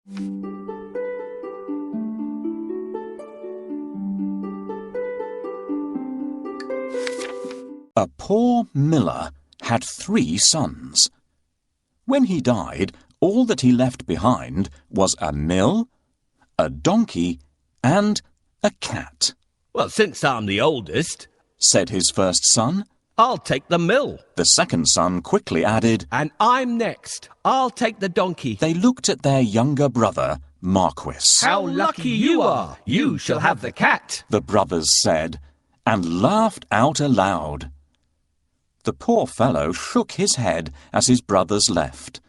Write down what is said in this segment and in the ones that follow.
A poor miller had 3 sons. When he died, all that he left behind was a mill, a donkey, and a cat. "Well, since I'm the oldest," said his first son, "I'll take the mill." The second son quickly added, "And I'm next. I'll take the donkey." They looked at their younger brother, Marquis. "How lucky you are! You shall have the cat," the brothers said, and laughed out aloud. The poor fellow shook his head as his brothers left.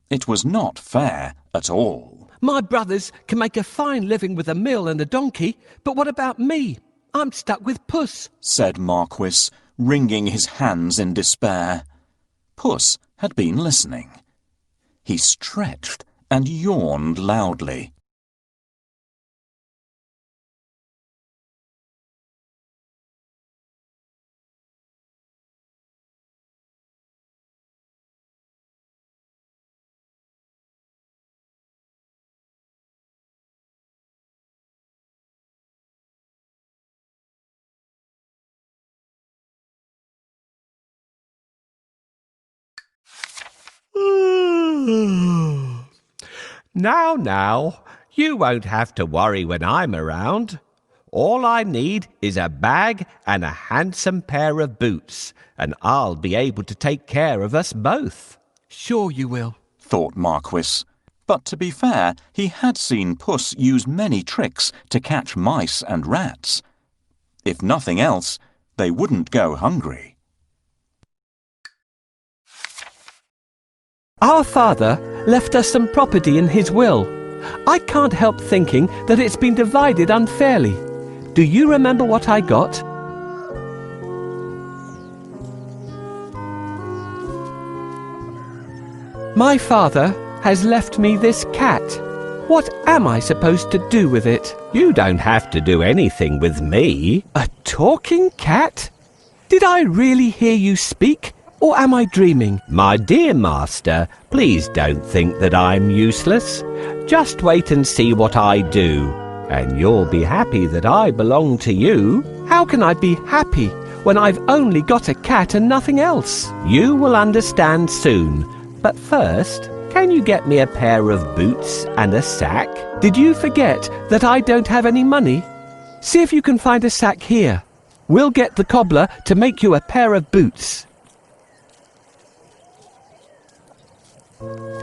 It was not fair at all. "My brothers can make a fine living with a mill and a donkey, but what about me? I'm stuck with Puss," said Marquis, wringing his hands in despair. Puss had been listening. He stretched and yawned loudly. Now, you won't have to worry when I'm around. All I need is a bag and a handsome pair of boots, and I'll be able to take care of us both." "Sure you will," thought Marquis. But to be fair, he had seen Puss use many tricks to catch mice and rats. If nothing else, they wouldn't go hungry. Our father left us some property in his will. I can't help thinking that it's been divided unfairly. Do you remember what I got? My father has left me this cat. What am I supposed to do with it? You don't have to do anything with me. A talking cat? Did I really hear you speak? Or am I dreaming? My dear master, please don't think that I'm useless. Just wait and see what I do, and you'll be happy that I belong to you. How can I be happy when I've only got a cat and nothing else? You will understand soon. But first, can you get me a pair of boots and a sack? Did you forget that I don't have any money? See if you can find a sack here. We'll get the cobbler to make you a pair of boots.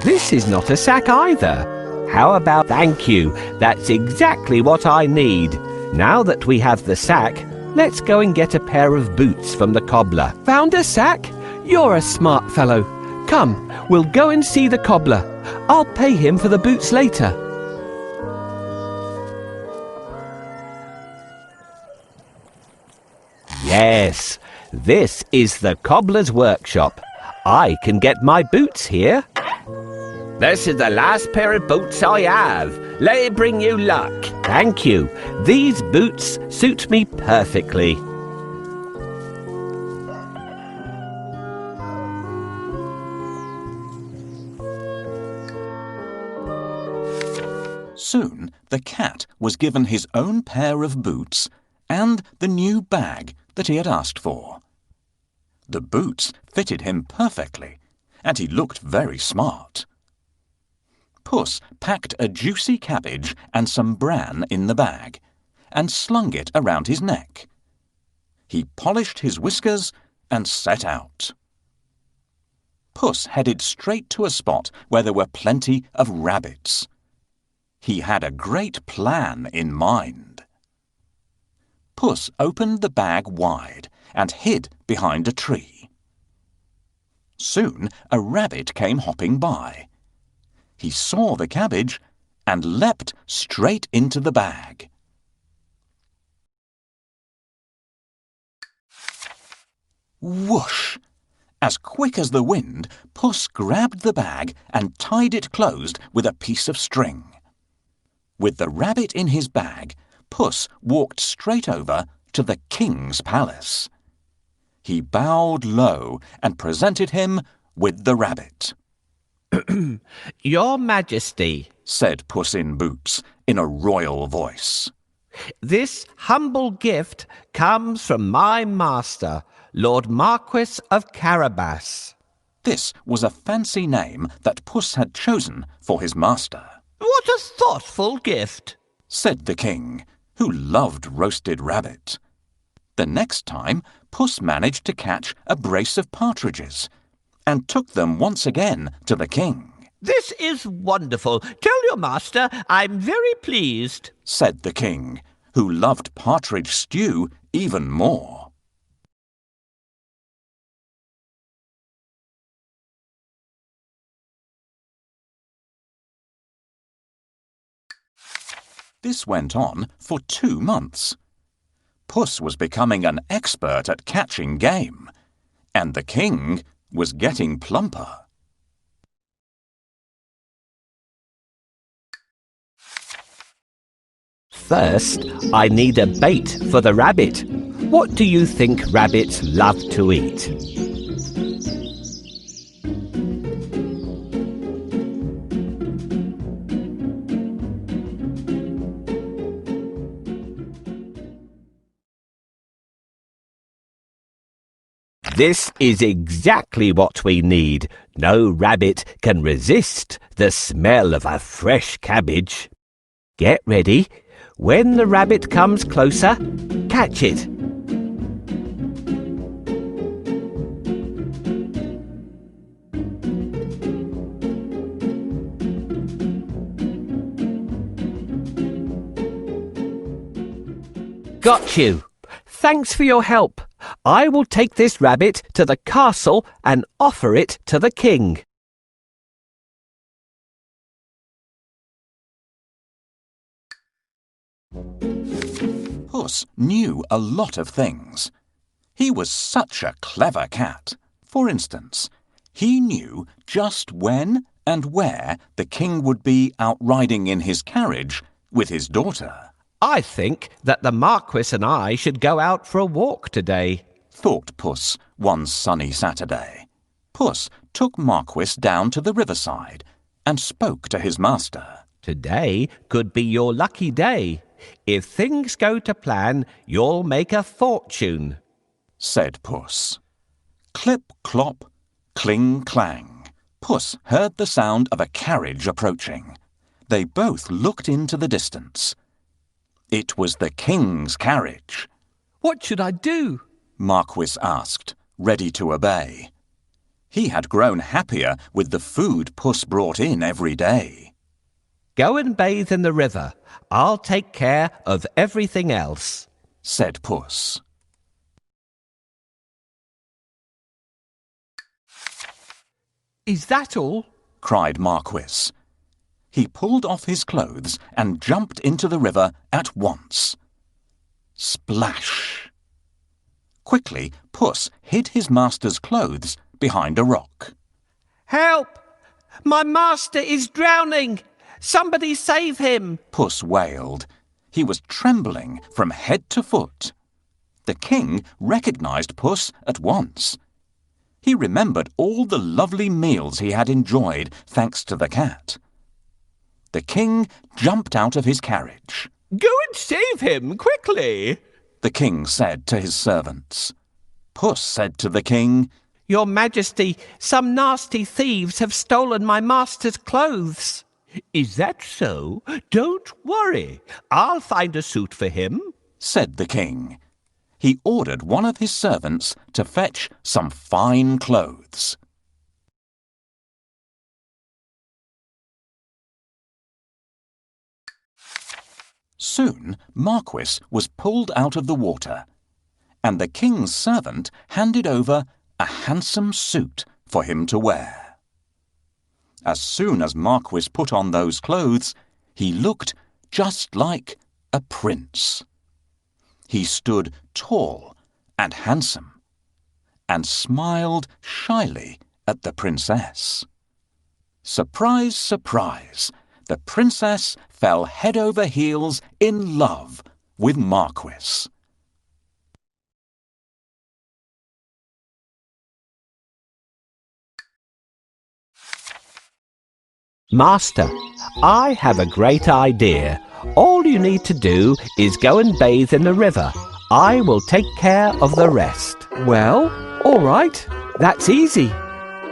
This is not a sack either. How about thank you? That's exactly what I need. Now that we have the sack, let's go and get a pair of boots from the cobbler. Found a sack? You're a smart fellow. Come, we'll go and see the cobbler. I'll pay him for the boots later. Yes, this is the cobbler's workshop. I can get my boots here. This is the last pair of boots I have. Let it bring you luck. Thank you. These boots suit me perfectly. Soon the cat was given his own pair of boots and the new bag that he had asked for. The boots fitted him perfectly, and he looked very smart. Puss packed a juicy cabbage and some bran in the bag, and slung it around his neck. He polished his whiskers and set out. Puss headed straight to a spot where there were plenty of rabbits. He had a great plan in mind. Puss opened the bag wide and hid behind a tree. Soon a rabbit came hopping by. He saw the cabbage and leapt straight into the bag. Whoosh! As quick as the wind, Puss grabbed the bag and tied it closed with a piece of string. With the rabbit in his bag, Puss walked straight over to the king's palace. He bowed low and presented him with the rabbit. Your Majesty, said Puss in Boots in a royal voice. This humble gift comes from my master, Lord Marquis of Carabas. This was a fancy name that Puss had chosen for his master. What a thoughtful gift, said the king, who loved roasted rabbit. The next time, Puss managed to catch a brace of partridges and took them once again to the king. This is wonderful. Tell your master I'm very pleased, said the king, who loved partridge stew even more. This went on for 2 months. Puss was becoming an expert at catching game, and the king was getting plumper. First, I need a bait for the rabbit. What do you think rabbits love to eat? This is exactly what we need. No rabbit can resist the smell of a fresh cabbage. Get ready. When the rabbit comes closer, catch it. Got you. Thanks for your help. I will take this rabbit to the castle and offer it to the king. Puss knew a lot of things. He was such a clever cat. For instance, he knew just when and where the king would be out riding in his carriage with his daughter. I think that the Marquis and I should go out for a walk today, thought Puss one sunny Saturday. Puss took Marquis down to the riverside and spoke to his master. Today could be your lucky day. If things go to plan, you'll make a fortune, said Puss. Clip, clop, cling, clang. Puss heard the sound of a carriage approaching. They both looked into the distance. It was the king's carriage. What should I do? Marquis asked, ready to obey. He had grown happier with the food Puss brought in every day. Go and bathe in the river. I'll take care of everything else, said Puss. Is that all? cried Marquis. He pulled off his clothes and jumped into the river at once. Splash! Quickly, Puss hid his master's clothes behind a rock. Help! My master is drowning! Somebody save him! Puss wailed. He was trembling from head to foot. The king recognized Puss at once. He remembered all the lovely meals he had enjoyed thanks to the cat. The king jumped out of his carriage. Go and save him, quickly, the king said to his servants. Puss said to the king, Your Majesty, some nasty thieves have stolen my master's clothes. Is that so? Don't worry. I'll find a suit for him, said the king. He ordered one of his servants to fetch some fine clothes. Soon Marquis was pulled out of the water, and the king's servant handed over a handsome suit for him to wear. As soon as Marquis put on those clothes, he looked just like a prince. He stood tall and handsome, and smiled shyly at the princess. Surprise, surprise! The princess fell head over heels in love with Marquis. Master, I have a great idea. All you need to do is go and bathe in the river. I will take care of the rest. Well, all right. That's easy.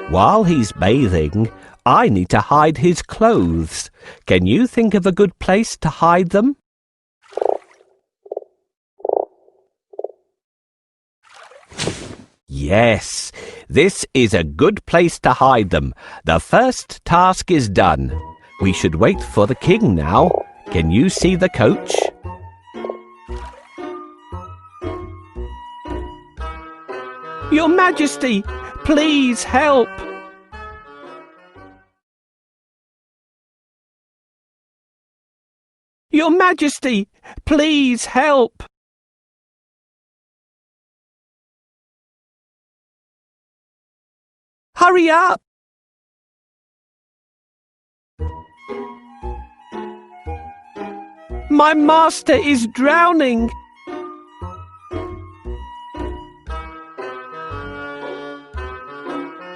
While he's bathing, I need to hide his clothes. Can you think of a good place to hide them? Yes, this is a good place to hide them. The first task is done. We should wait for the king now. Can you see the coach? Your Majesty, please help! Your Majesty, please help! Hurry up! My master is drowning!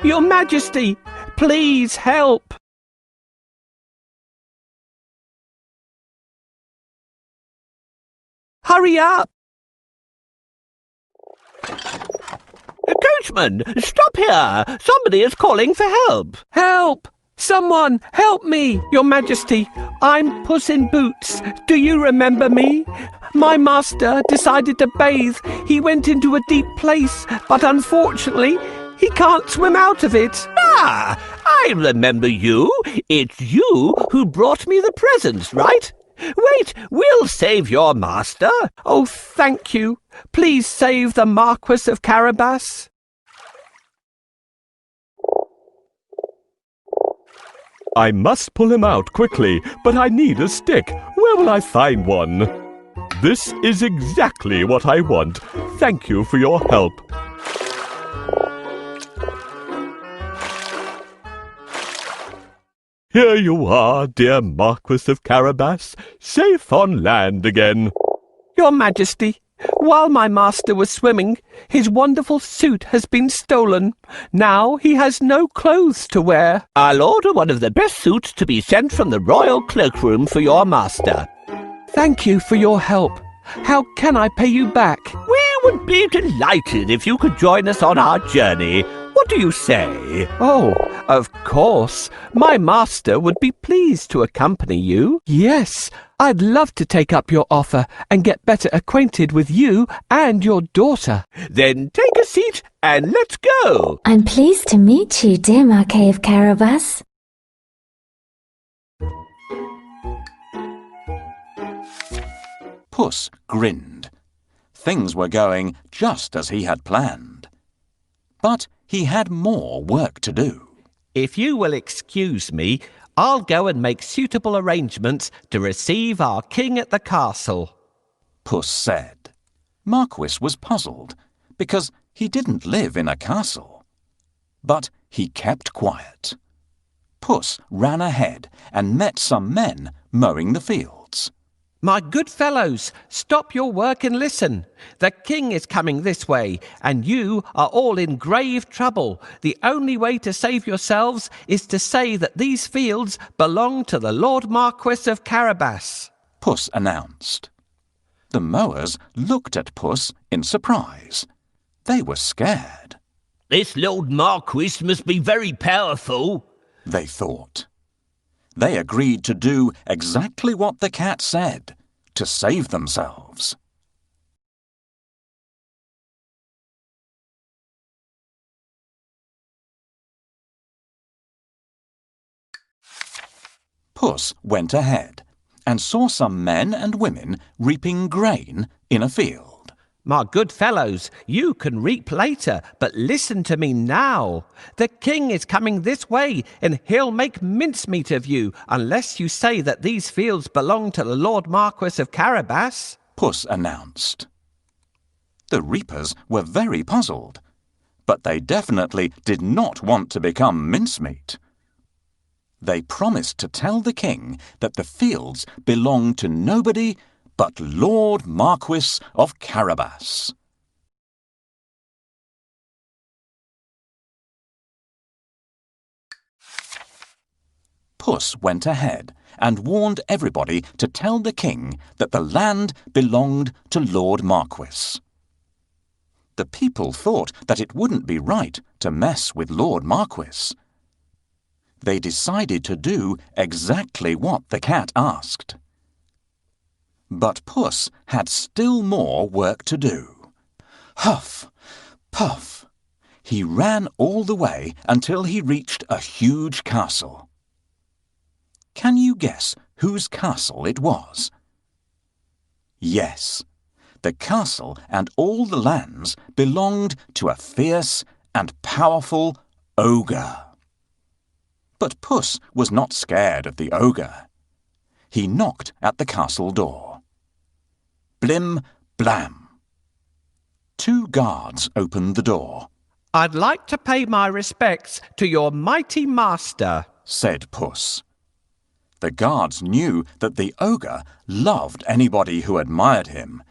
Your Majesty, please help! Hurry up! Coachman, stop here! Somebody is calling for help! Help! Someone, help me! Your Majesty, I'm Puss in Boots. Do you remember me? My master decided to bathe. He went into a deep place, but unfortunately, he can't swim out of it. Ah, I remember you. It's you who brought me the presents, right? Wait, we'll save your master. Oh, thank you. Please save the Marquis of Carabas. I must pull him out quickly, but I need a stick. Where will I find one? This is exactly what I want. Thank you for your help. Here you are, dear Marquis of Carabas, safe on land again. Your Majesty, while my master was swimming, his wonderful suit has been stolen. Now he has no clothes to wear. I'll order one of the best suits to be sent from the royal cloakroom for your master. Thank you for your help. How can I pay you back? We would be delighted if you could join us on our journey. What do you say? Oh, of course. My master would be pleased to accompany you. Yes, I'd love to take up your offer and get better acquainted with you and your daughter. Then take a seat and let's go. I'm pleased to meet you, dear Marquis of Carabas. Puss grinned. Things were going just as he had planned. But he had more work to do. If you will excuse me, I'll go and make suitable arrangements to receive our king at the castle. Puss said. Marquis was puzzled because he didn't live in a castle. But he kept quiet. Puss ran ahead and met some men mowing the fields. My good fellows, stop your work and listen. The king is coming this way, and you are all in grave trouble. The only way to save yourselves is to say that these fields belong to the Lord Marquis of Carabas. Puss announced. The mowers looked at Puss in surprise. They were scared. This Lord Marquis must be very powerful, they thought. They agreed to do exactly what the cat said, to save themselves. Puss went ahead and saw some men and women reaping grain in a field. My good fellows, you can reap later, but listen to me now. The king is coming this way, and he'll make mincemeat of you, unless you say that these fields belong to the Lord Marquis of Carabas. Puss announced. The reapers were very puzzled, but they definitely did not want to become mincemeat. They promised to tell the king that the fields belonged to nobody but Lord Marquis of Carabas. Puss went ahead and warned everybody to tell the king that the land belonged to Lord Marquis. The people thought that it wouldn't be right to mess with Lord Marquis. They decided to do exactly what the cat asked. But Puss had still more work to do. Huff, puff. He ran all the way until he reached a huge castle. Can you guess whose castle it was? Yes, the castle and all the lands belonged to a fierce and powerful ogre. But Puss was not scared of the ogre. He knocked at the castle door. Blim, blam. 2 guards opened the door. "I'd like to pay my respects to your mighty master," said Puss. The guards knew that the ogre loved anybody who admired him.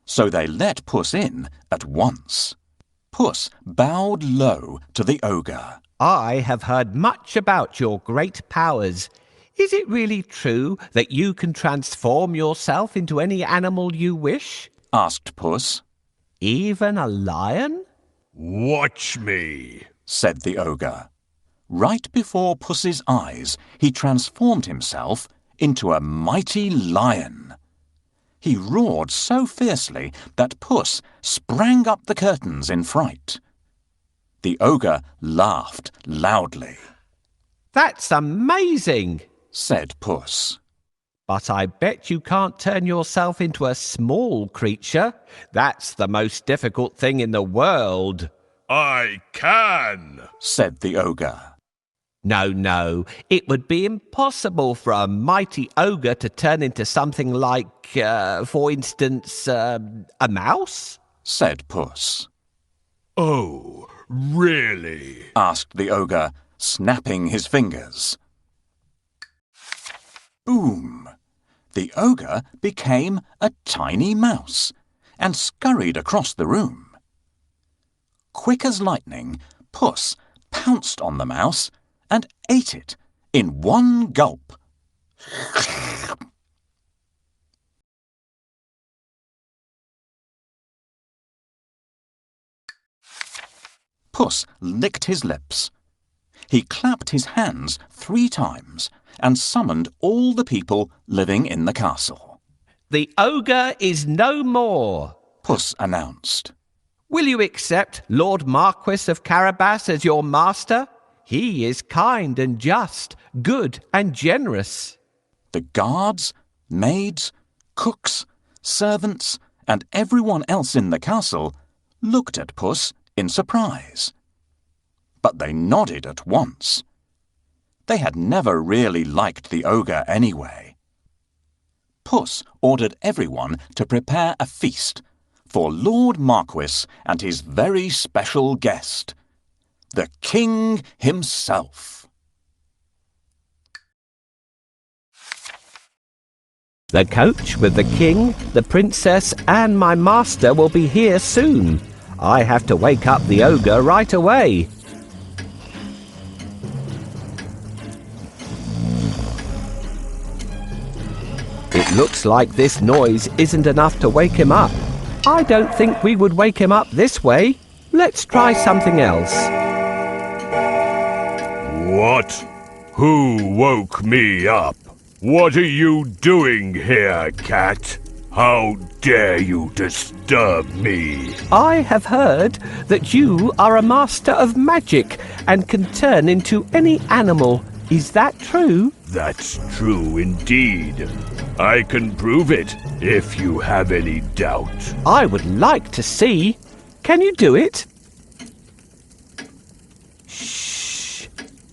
So they let Puss in at once. Puss bowed low to the ogre. "I have heard much about your great powers. Is it really true that you can transform yourself into any animal you wish?" asked Puss. "Even a lion?" Watch me, said the ogre. Right before Puss's eyes, he transformed himself into a mighty lion. He roared so fiercely that Puss sprang up the curtains in fright. The ogre laughed loudly. "That's amazing," said Puss. "But I bet you can't turn yourself into a small creature. That's the most difficult thing in the world." I can, said the ogre. No, it would be impossible for a mighty ogre to turn into something like, for instance, a mouse, said Puss. Oh, really? asked the ogre, snapping his fingers. Boom! The ogre became a tiny mouse and scurried across the room. Quick as lightning, Puss pounced on the mouse and ate it in one gulp. Puss licked his lips. He clapped his hands 3 times and summoned all the people living in the castle. "The ogre is no more," Puss announced. "Will you accept Lord Marquis of Carabas as your master? He is kind and just, good and generous." The guards, maids, cooks, servants, and everyone else in the castle looked at Puss in surprise. But they nodded at once. They had never really liked the ogre anyway. Puss ordered everyone to prepare a feast for Lord Marquis and his very special guest, the king himself. "The coach with the king, the princess, and my master will be here soon. I have to wake up the ogre right away." "It looks like this noise isn't enough to wake him up. I don't think we would wake him up this way. Let's try something else." What? Who woke me up? What are you doing here, cat? How dare you disturb me? "I have heard that you are a master of magic and can turn into any animal. Is that true?" That's true indeed. I can prove it if you have any doubt. "I would like to see. Can you do it?" Shh.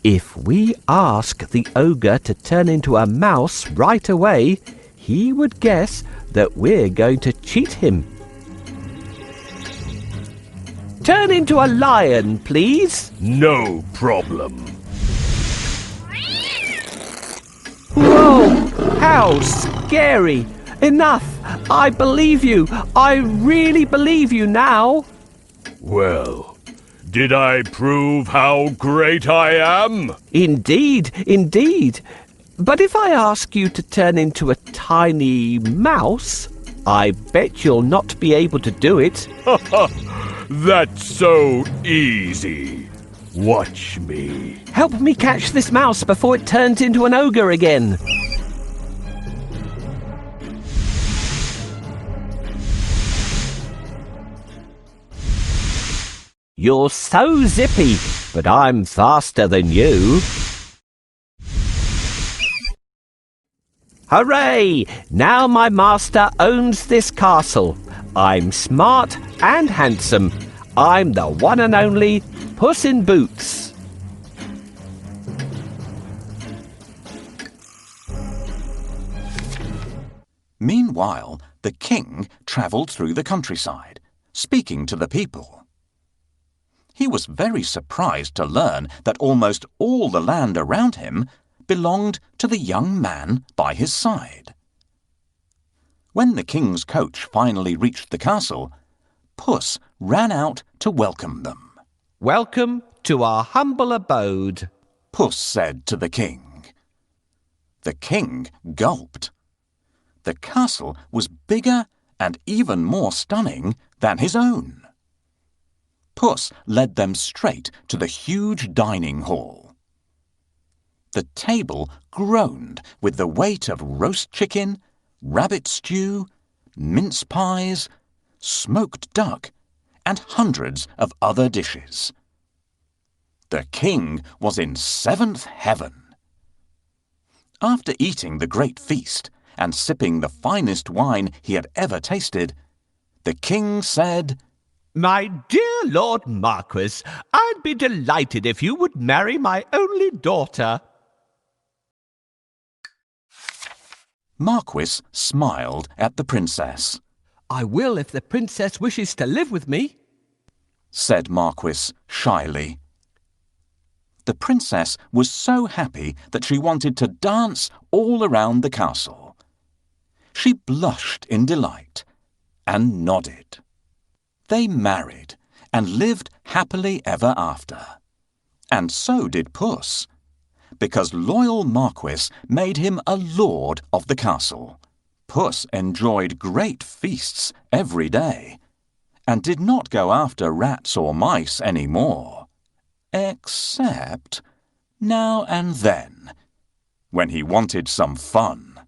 If we ask the ogre to turn into a mouse right away, he would guess that we're going to cheat him. "Turn into a lion, please." No problem. Whoa! How scary! Enough! I believe you! I really believe you now! Well, did I prove how great I am? Indeed, indeed. But if I ask you to turn into a tiny mouse, I bet you'll not be able to do it. That's so easy. Watch me. Help me catch this mouse before it turns into an ogre again. You're so zippy, but I'm faster than you. Hooray! Now my master owns this castle. I'm smart and handsome. I'm the one and only Puss in Boots. Meanwhile, the king travelled through the countryside, speaking to the people. He was very surprised to learn that almost all the land around him belonged to the young man by his side. When the king's coach finally reached the castle, Puss ran out to welcome them. Welcome to our humble abode, Puss said to the king. The king gulped. The castle was bigger and even more stunning than his own. Puss led them straight to the huge dining hall. The table groaned with the weight of roast chicken, rabbit stew, mince pies, smoked duck, and hundreds of other dishes. The king was in seventh heaven. After eating the great feast and sipping the finest wine he had ever tasted, the king said, My dear Lord Marquis, I'd be delighted if you would marry my only daughter. Marquis smiled at the princess. I will if the princess wishes to live with me, said Marquis shyly. The princess was so happy that she wanted to dance all around the castle. She blushed in delight and nodded. They married and lived happily ever after. And so did Puss, because loyal Marquis made him a lord of the castle. Puss enjoyed great feasts every day and did not go after rats or mice any more, except now and then, when he wanted some fun.